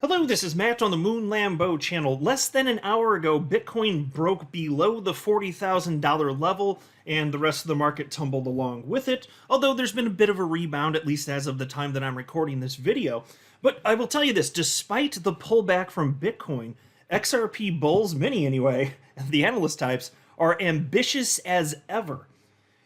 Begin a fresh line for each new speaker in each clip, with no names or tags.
Hello, this is Matt on the Moon Lambeau channel. Less than an hour ago, Bitcoin broke below the $40,000 level, and the rest of the market tumbled along with it, although there's been a bit of a rebound, at least as of the time that I'm recording this video. But I will tell you this, despite the pullback from Bitcoin, XRP bulls, many anyway, the analyst types, are ambitious as ever.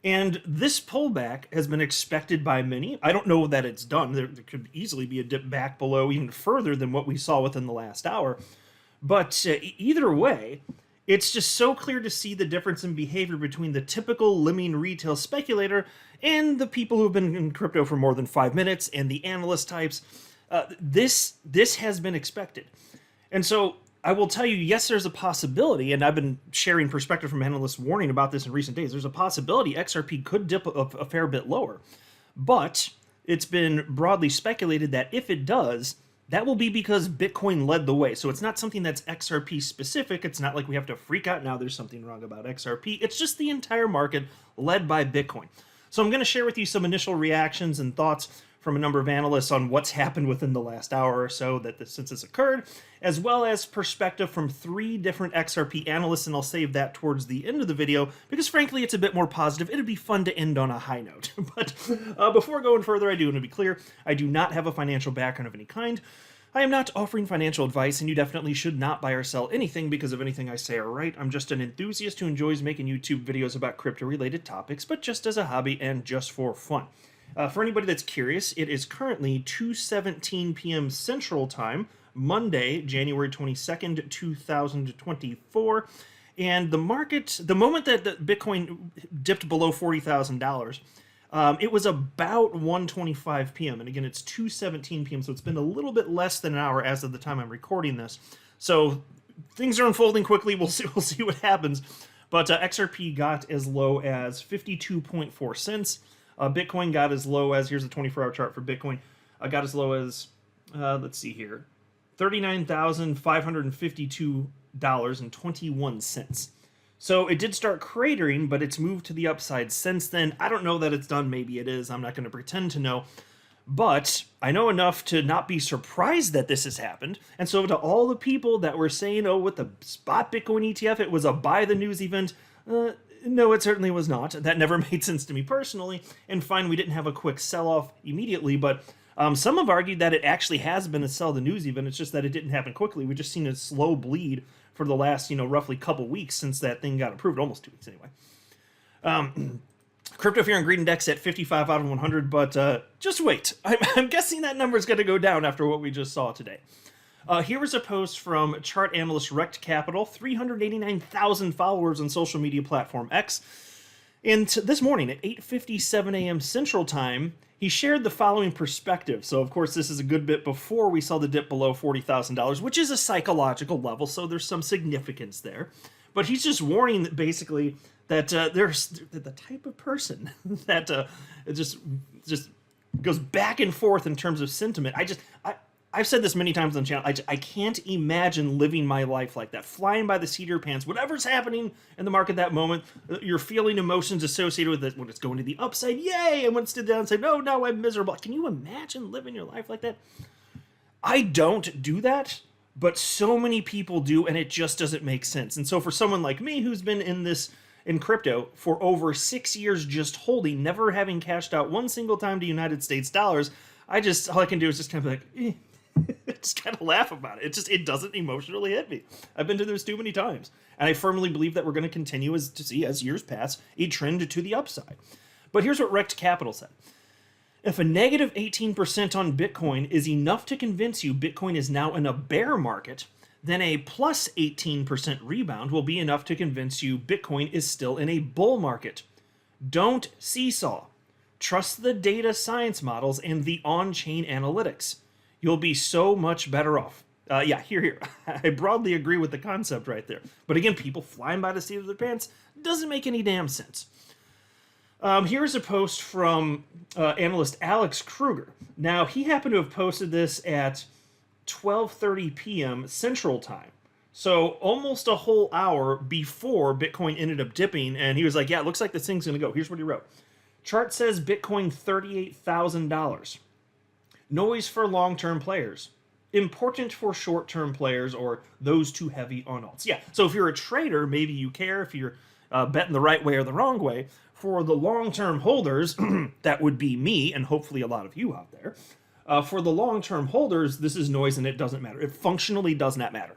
And this pullback has been expected by many. I don't know that it's done. There could easily be a dip back below even further than what we saw within the last hour. But either way, it's just so clear to see the difference in behavior between the typical lemming retail speculator and the people who've been in crypto for more than 5 minutes and the analyst types. This has been expected. And so I will tell you, yes, there's a possibility, and I've been sharing perspective from analysts warning about this in recent days. There's a possibility XRP could dip a fair bit lower, but it's been broadly speculated that if it does, that will be because Bitcoin led the way. So it's not something that's XRP specific. It's not like we have to freak out now there's something wrong about XRP. It's just the entire market led by Bitcoin. So I'm going to share with you some initial reactions and thoughts from a number of analysts on what's happened within the last hour or so since this occurred, as well as perspective from 3 different XRP analysts, and I'll save that towards the end of the video because frankly it's a bit more positive. It'd be fun to end on a high note. But before going further, I do want to be clear, I do not have a financial background of any kind. I am not offering financial advice, and you definitely should not buy or sell anything because of anything I say or write. I'm just an enthusiast who enjoys making YouTube videos about crypto-related topics, but just as a hobby and just for fun. For anybody that's curious, it is currently 2:17 p.m. Central Time, Monday, January 22nd, 2024. And the market, the moment that the Bitcoin dipped below $40,000, it was about 1:25 p.m. And again, it's 2:17 p.m., so it's been a little bit less than an hour as of the time I'm recording this. So things are unfolding quickly. We'll see what happens. But XRP got as low as 52.4 cents. Bitcoin got as low as, here's the 24-hour chart for Bitcoin, got as low as, let's see here, $39,552.21. So it did start cratering, but it's moved to the upside since then. I don't know that it's done. Maybe it is. I'm not going to pretend to know. But I know enough to not be surprised that this has happened. And so to all the people that were saying, oh, with the spot Bitcoin ETF, it was a buy the news event, no, it certainly was not. That never made sense to me personally. And fine, we didn't have a quick sell-off immediately, but some have argued that it actually has been a sell the news event. It's just that it didn't happen quickly. We've just seen a slow bleed for the last, roughly couple weeks since that thing got approved, almost 2 weeks anyway. Crypto Fear and Greed Index at 55 out of 100, but just wait. I'm guessing that number is going to go down after what we just saw today. Here is a post from chart analyst Rect Capital, 389,000 followers on social media platform X. And this morning at 8:57 a.m. Central Time, he shared the following perspective. So, of course, this is a good bit before we saw the dip below $40,000, which is a psychological level, so there's some significance there. But he's just warning that basically that there's the type of person that it just goes back and forth in terms of sentiment. I've said this many times on the channel. I can't imagine living my life like that. Flying by the seat of your pants. Whatever's happening in the market that moment, you're feeling emotions associated with it when it's going to the upside, yay! And when it's to the downside, no, I'm miserable. Can you imagine living your life like that? I don't do that, but so many people do, and it just doesn't make sense. And so for someone like me who's been in crypto for over 6 years just holding, never having cashed out one single time to United States dollars, all I can do is just kind of be like, just kind of laugh about it. It doesn't emotionally hit me. I've been through this too many times. And I firmly believe that we're going to continue as years pass, a trend to the upside. But here's what Rect Capital said. If a negative 18% on Bitcoin is enough to convince you Bitcoin is now in a bear market, then a plus 18% rebound will be enough to convince you Bitcoin is still in a bull market. Don't seesaw. Trust the data science models and the on-chain analytics. You'll be so much better off. Here. I broadly agree with the concept right there. But again, people flying by the seat of their pants doesn't make any damn sense. Here's a post from analyst Alex Kruger. Now, he happened to have posted this at 12:30 p.m. Central Time. So almost a whole hour before Bitcoin ended up dipping. And he was like, yeah, it looks like this thing's going to go. Here's what he wrote. Chart says Bitcoin $38,000. Noise for long-term players. important for short-term players or those too heavy on alts. Yeah, so if you're a trader, maybe you care if you're betting the right way or the wrong way. For the long-term holders, that would be me and hopefully a lot of you out there. For the long-term holders, this is noise and it doesn't matter. It functionally does not matter.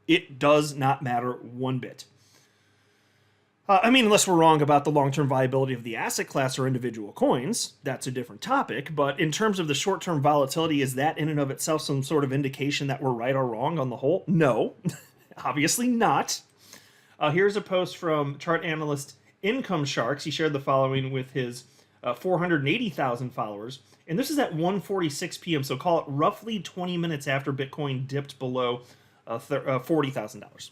It does not matter one bit. I mean, unless we're wrong about the long-term viability of the asset class or individual coins, that's a different topic. But in terms of the short-term volatility, is that in and of itself some sort of indication that we're right or wrong on the whole? No, obviously not. Here's a post from chart analyst Income Sharks. He shared the following with his 480,000 followers. And this is at 1:46 p.m., so call it roughly 20 minutes after Bitcoin dipped below $40,000.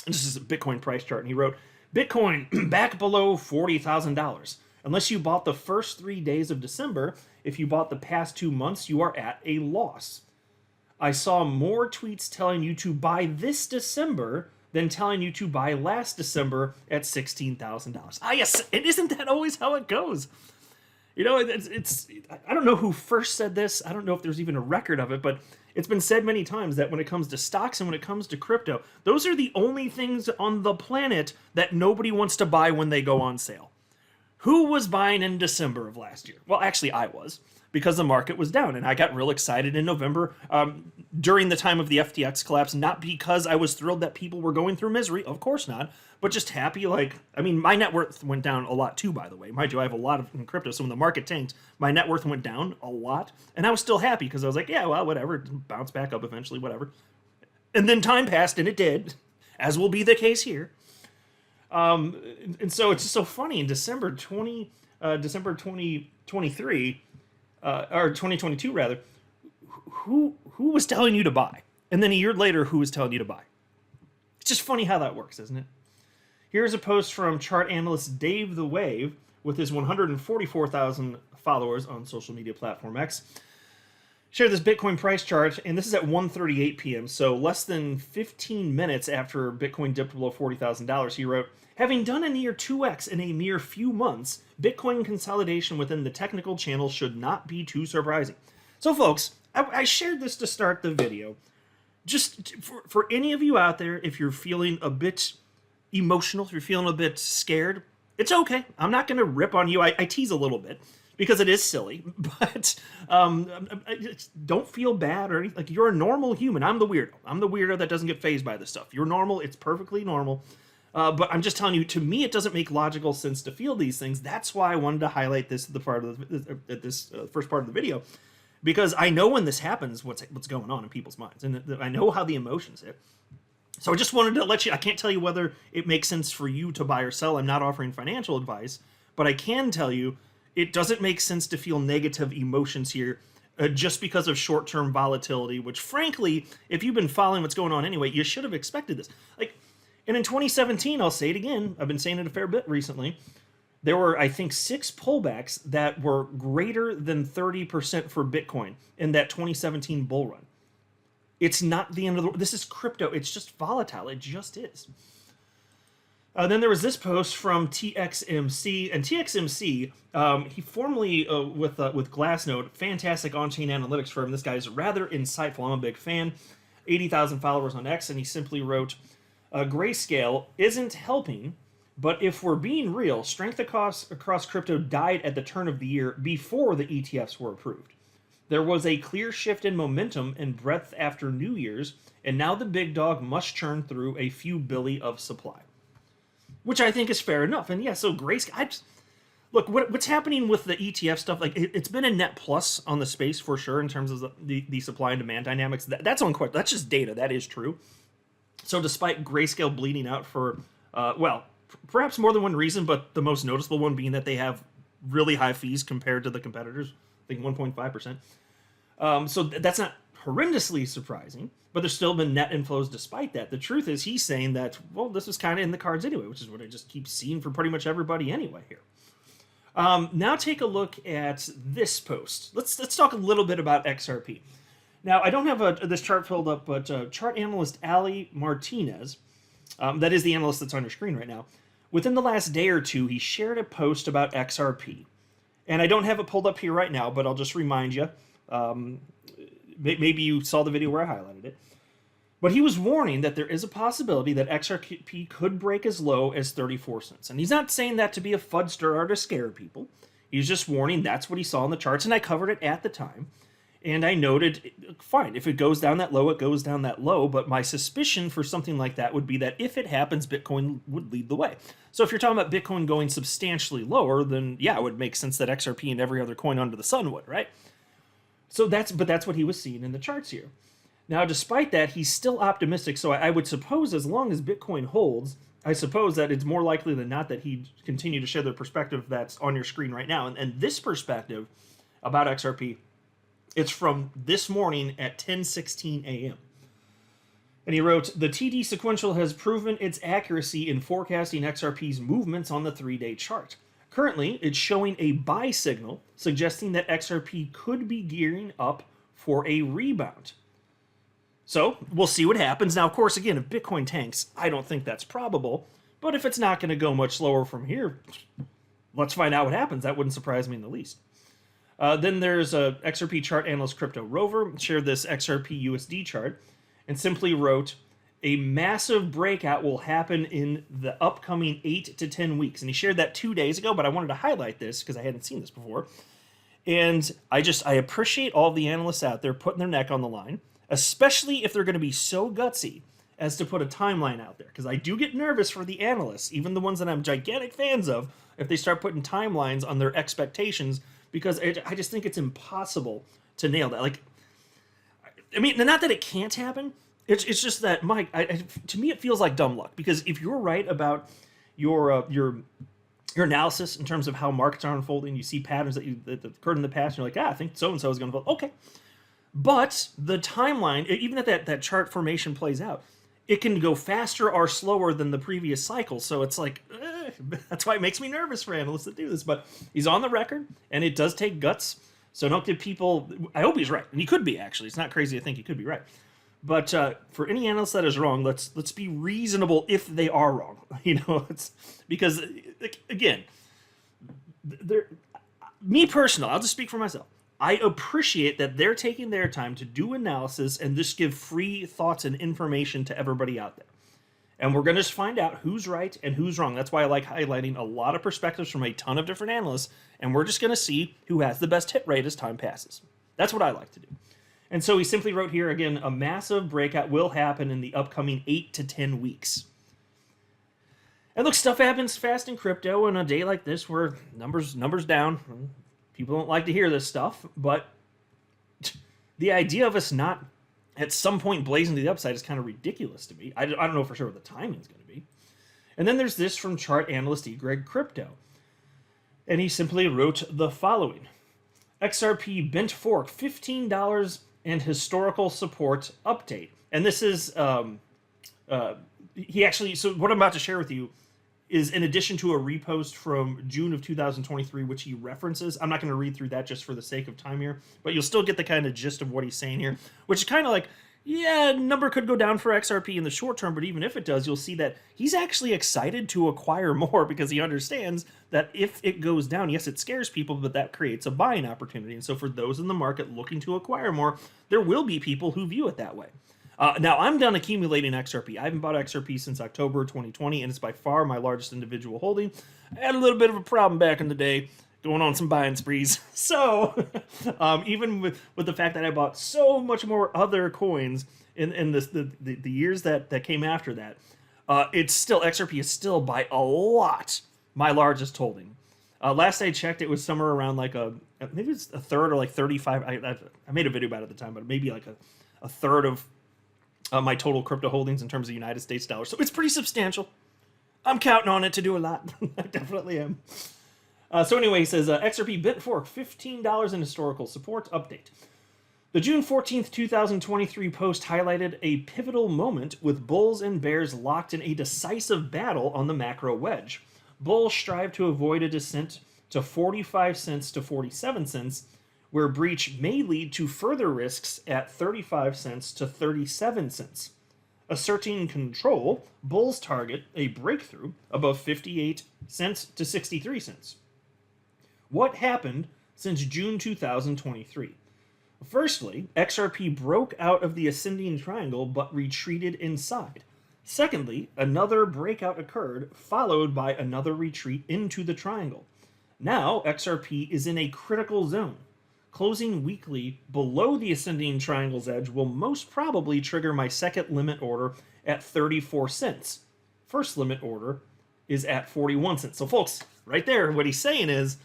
This is a Bitcoin price chart, and he wrote, Bitcoin back below $40,000. Unless you bought the first 3 days of December, if you bought the past 2 months, you are at a loss. I saw more tweets telling you to buy this December than telling you to buy last December at $16,000. Ah, yes, and isn't that always how it goes? You know, it's I don't know who first said this. I don't know if there's even a record of it, but it's been said many times that when it comes to stocks and when it comes to crypto, those are the only things on the planet that nobody wants to buy when they go on sale. Who was buying in December of last year? Well, actually, I was, because the market was down, and I got real excited in November during the time of the FTX collapse, not because I was thrilled that people were going through misery, of course not, but just happy. Like, I mean, my net worth went down a lot too, by the way. Mind you, I have a lot of in crypto, so when the market tanked, my net worth went down a lot, and I was still happy because I was like, yeah, well, whatever, bounce back up eventually, whatever. And then time passed, and it did, as will be the case here. And so it's just so funny in December 2023, or 2022 rather, who was telling you to buy? And then a year later, who was telling you to buy? It's just funny how that works, isn't it? Here's a post from chart analyst Dave the Wave with his 144,000 followers on social media platform X. Share this Bitcoin price chart, and this is at 1:38 p.m., so less than 15 minutes after Bitcoin dipped below $40,000. He wrote, having done a near 2x in a mere few months, Bitcoin consolidation within the technical channel should not be too surprising. So folks, I shared this to start the video. Just for any of you out there, if you're feeling a bit emotional, if you're feeling a bit scared, it's okay. I'm not going to rip on you. I tease a little bit because it is silly, but don't feel bad or anything. Like, you're a normal human. I'm the weirdo. I'm the weirdo that doesn't get fazed by this stuff. You're normal. It's perfectly normal. But I'm just telling you, to me, it doesn't make logical sense to feel these things. That's why I wanted to highlight this at the part of this first part of the video, because I know when this happens, what's going on in people's minds, and I know how the emotions hit. So I just wanted to let you. I can't tell you whether it makes sense for you to buy or sell. I'm not offering financial advice, but I can tell you it doesn't make sense to feel negative emotions here. Just because of short-term volatility, which frankly, if you've been following what's going on anyway, you should have expected this. And in 2017, I'll say it again, I've been saying it a fair bit recently, there were, I think, 6 pullbacks that were greater than 30% for Bitcoin in that 2017 bull run. It's not the end of the world. This is crypto. It's just volatile. It just is. Then there was this post from TXMC, and TXMC, he formerly with Glassnode, fantastic on-chain analytics firm. This guy is rather insightful. I'm a big fan. 80,000 followers on X, and he simply wrote, Grayscale isn't helping, but if we're being real, strength across crypto died at the turn of the year before the ETFs were approved. There was a clear shift in momentum and breadth after New Year's, and now the big dog must churn through a few billion of supply. Which I think is fair enough. And yeah, so Grayscale, look, what's happening with the ETF stuff, like it's been a net plus on the space for sure in terms of the supply and demand dynamics. That's unquestionable. That's just data. That is true. So despite Grayscale bleeding out for, perhaps more than one reason, but the most noticeable one being that they have really high fees compared to the competitors, I think 1.5%. So that's not horrendously surprising, but there's still been net inflows despite that. The truth is he's saying that, well, this was kind of in the cards anyway, which is what I just keep seeing for pretty much everybody anyway here. Now take a look at this post. Let's talk a little bit about XRP. Now, I don't have this chart filled up, but chart analyst Ali Martinez, that is the analyst that's on your screen right now, within the last day or two, he shared a post about XRP. And I don't have it pulled up here right now, but I'll just remind you, maybe you saw the video where I highlighted it. But he was warning that there is a possibility that XRP could break as low as 34 cents. And he's not saying that to be a fudster or to scare people. He's just warning that's what he saw in the charts, and I covered it at the time. And I noted, fine, if it goes down that low, it goes down that low. But my suspicion for something like that would be that if it happens, Bitcoin would lead the way. So if you're talking about Bitcoin going substantially lower, then yeah, it would make sense that XRP and every other coin under the sun would, right? So that's what he was seeing in the charts here. Now, despite that, he's still optimistic. So I would suppose as long as Bitcoin holds, I suppose that it's more likely than not that he'd continue to share the perspective that's on your screen right now. And this perspective about XRP, it's from this morning at 10:16 a.m. And he wrote, the TD sequential has proven its accuracy in forecasting XRP's movements on the 3-day chart. Currently, it's showing a buy signal, suggesting that XRP could be gearing up for a rebound. So we'll see what happens. Now, of course, again, if Bitcoin tanks, I don't think that's probable. But if it's not going to go much lower from here, let's find out what happens. That wouldn't surprise me in the least. Then there's a XRP chart analyst Crypto Rover shared this XRP USD chart and simply wrote, a massive breakout will happen in the upcoming 8 to 10 weeks. And he shared that 2 days ago, but I wanted to highlight this because I hadn't seen this before. And I appreciate all the analysts out there putting their neck on the line, especially if they're going to be so gutsy as to put a timeline out there. Because I do get nervous for the analysts, even the ones that I'm gigantic fans of, if they start putting timelines on their expectations, because I just think it's impossible to nail that. Like, I mean, not that it can't happen. It's just that, Mike, to me, it feels like dumb luck. Because if you're right about your analysis in terms of how markets are unfolding, you see patterns that occurred in the past, and you're like, I think so-and-so is going to fold. Okay. But the timeline, even if that chart formation plays out, it can go faster or slower than the previous cycle. So it's like, that's why it makes me nervous for analysts that do this. But he's on the record, and it does take guts. So don't give people, I hope he's right. And he could be, actually. It's not crazy to think he could be right. But for any analyst that is wrong, let's be reasonable if they are wrong. It's because, again, me personally, I'll just speak for myself. I appreciate that they're taking their time to do analysis and just give free thoughts and information to everybody out there. And we're going to just find out who's right and who's wrong. That's why I like highlighting a lot of perspectives from a ton of different analysts. And we're just going to see who has the best hit rate as time passes. That's what I like to do. And so he simply wrote here, again, a massive breakout will happen in the upcoming 8 to 10 weeks. And look, stuff happens fast in crypto on a day like this where numbers down. People don't like to hear this stuff, but the idea of us not at some point blazing to the upside is kind of ridiculous to me. I don't know for sure what the timing is going to be. And then there's this from chart analyst Greg Crypto. And he simply wrote the following. XRP bent fork, $15 and historical support update. And this is, so what I'm about to share with you is in addition to a repost from June of 2023, which he references. I'm not going to read through that just for the sake of time here, but you'll still get the kind of gist of what he's saying here, which is kind of like, yeah, number could go down for XRP in the short term, but even if it does, you'll see that he's actually excited to acquire more because he understands that if it goes down, yes, it scares people, but that creates a buying opportunity. And so for those in the market looking to acquire more, there will be people who view it that way. Now, I'm done accumulating XRP. I haven't bought XRP since October 2020, and it's by far my largest individual holding. I had a little bit of a problem back in the day going on some buying sprees. So even with the fact that I bought so much more other coins in the years that came after that, it's still, XRP is still by a lot my largest holding. Last I checked, it was somewhere around like maybe it's a third or like 35. I made a video about it at the time, but maybe like a third of my total crypto holdings in terms of United States dollars. So it's pretty substantial. I'm counting on it to do a lot. I definitely am. So anyway, he says, XRP bent fork, $15 in historical support update. The June 14th, 2023 post highlighted a pivotal moment with bulls and bears locked in a decisive battle on the macro wedge. Bulls strive to avoid a descent to 45 cents to 47 cents, where breach may lead to further risks at 35 cents to 37 cents. Asserting control, bulls target a breakthrough above 58 cents to 63 cents. What happened since June 2023? Firstly, XRP broke out of the ascending triangle but retreated inside. Secondly, another breakout occurred, followed by another retreat into the triangle. Now, XRP is in a critical zone. Closing weekly below the ascending triangle's edge will most probably trigger my second limit order at 34 cents. First limit order is at 41 cents. So, folks, right there, what he's saying is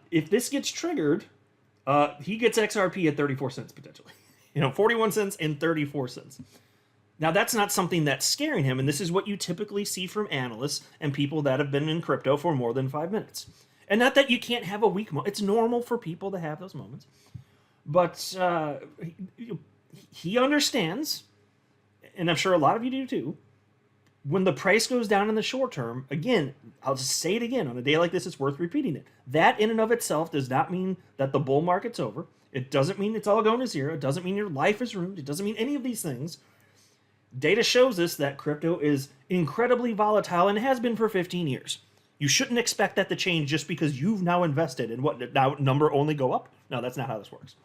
if this gets triggered, he gets XRP at 34 cents potentially. 41 cents and 34 cents. Now, that's not something that's scaring him, and this is what you typically see from analysts and people that have been in crypto for more than 5 minutes. And not that you can't have a weak moment. It's normal for people to have those moments. But he understands, and I'm sure a lot of you do too, when the price goes down in the short term, again, I'll just say it again, on a day like this, it's worth repeating it. That in and of itself does not mean that the bull market's over. It doesn't mean it's all going to zero. It doesn't mean your life is ruined. It doesn't mean any of these things. Data shows us that crypto is incredibly volatile and has been for 15 years. You shouldn't expect that to change just because you've now invested and what now number only go up. No, that's not how this works.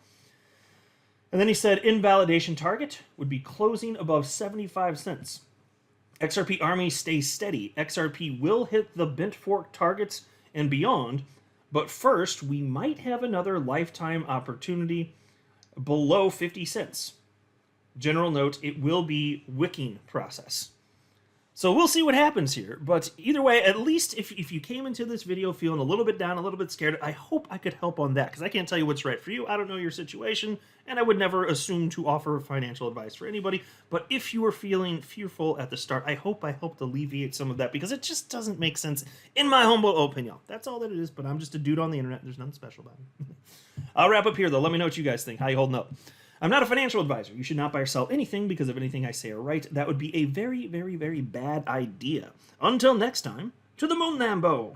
And then he said invalidation target would be closing above 75 cents. XRP Army stays steady. XRP will hit the bent fork targets and beyond, but first we might have another lifetime opportunity below 50 cents. General note, it will be wicking process. So we'll see what happens here, but either way, at least if you came into this video feeling a little bit down, a little bit scared, I hope I could help on that, because I can't tell you what's right for you. I don't know your situation, and I would never assume to offer financial advice for anybody, but if you were feeling fearful at the start, I hope I helped alleviate some of that, because it just doesn't make sense, in my humble opinion. That's all that it is, but I'm just a dude on the internet. There's nothing special about it. I'll wrap up here, though. Let me know what you guys think. How you holding up? I'm not a financial advisor. You should not buy or sell anything because of anything I say or write. That would be a very, very, very bad idea. Until next time, to the moon, Lambo!